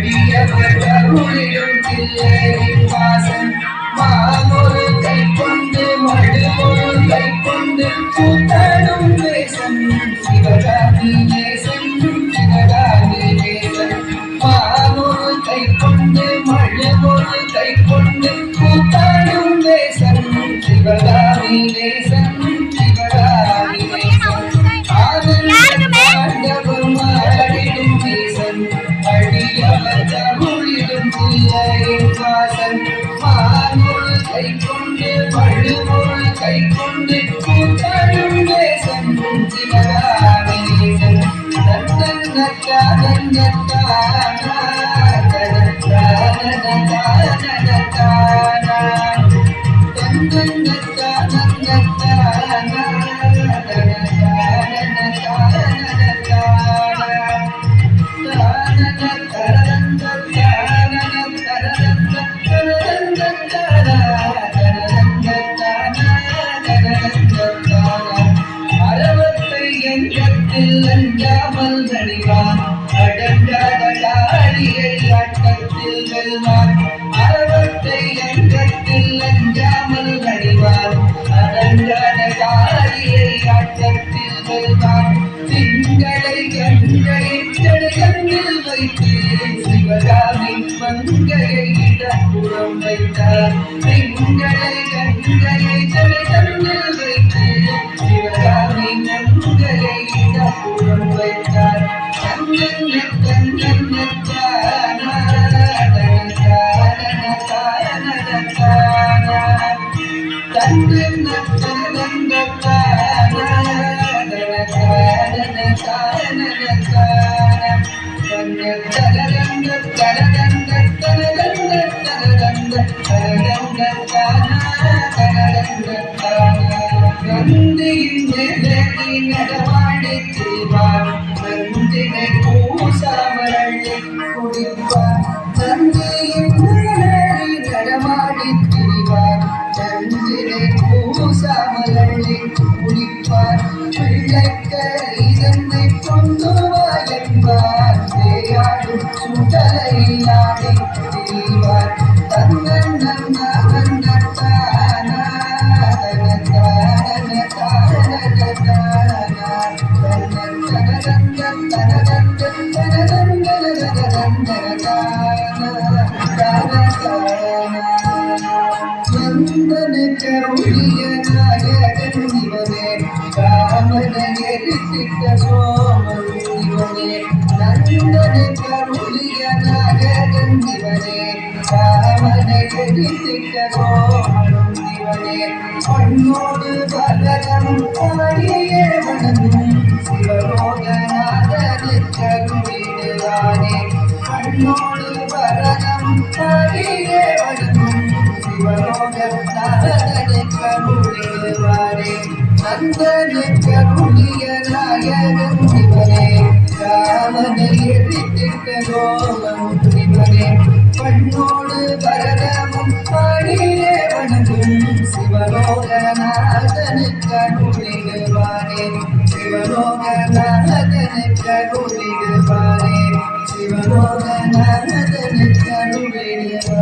அடியவர் அருளிடும் பிள்ளையின் வாசன் மாமொரு கை கொண்டு மடுமொரு கை கொண்டு கூத்தாடும் தேசம் சிவகாமி தேசம் சிவகாமி தேசம் மாமொரு கை கொண்டு மடுமொரு கை கொண்டு கூத்தாடும் தேசம் சிவகாமி தேசம் சிவகாமி தேசம் ஆனந்தம் ஆடிடும் தேசம் அடியவர் அருளிடும் பிள்ளையின் வாசன் மாமொரு கை கொண்டு மடுமொரு கை கொண்டு கூத்தாடும் தேசம் சிவகாமி தேசம் அஞ்சாமல் நடிவான் அடங்காத காளியை ஆட்டத்தில் வெல்வான் அறவத்தை அங்கத்தில் அஞ்சாமல் நடிவான் அடங்காத காளியை ஆட்டத்தில் வெல்வான் திங்களை கண்களை கண்ணில் வைத்து சிவகாமி மங்கையை இடப்புறம் வைத்தார் திங்களை கண்களை கண்ணில் வைத்து சிவகாமி மங்கையை இடப்புறம் வைத்தார் நடமாடி செய்வார் நந்தினை பூசாமரள்ளி குடிப்பார் நந்தியின் நடமாடி திரிவார் நந்தினை பூசாமரள்ளி குடிப்பார் பிள்ளைக்கரை தன்னை கொண்டு என்பார் தேயாடும் சுடலையில் ஆடி திரிவார் தன்னன் கருளிய நாயகன் இவனே காமனை எரித்திட்ட சோமன் இவனே நந்தனை கருளிய நாயகன் இவனே காமனை எரித்திட்ட சோமன் இவனே பொன்னோடு பலகம் ஆடியே வணங்கும் சிவலோகநாதனை கருளிடுவானே பொன்னோடு பலகம் ஆடியே வணங்கும் சிவலோகநாதனை கருளிடுவானே நந்தனை கருளிய நாயகன் இவனே காமனை எரித்திட்ட சோமன் இவனே பொன்னோடு பலகமும் ஆடியே வணங்கும் சிவலோகநாதனை கருளிடுவானே சிவலோகநாதனை கருளிடுவானே சிவலோகநாதனை கருளிடுவானே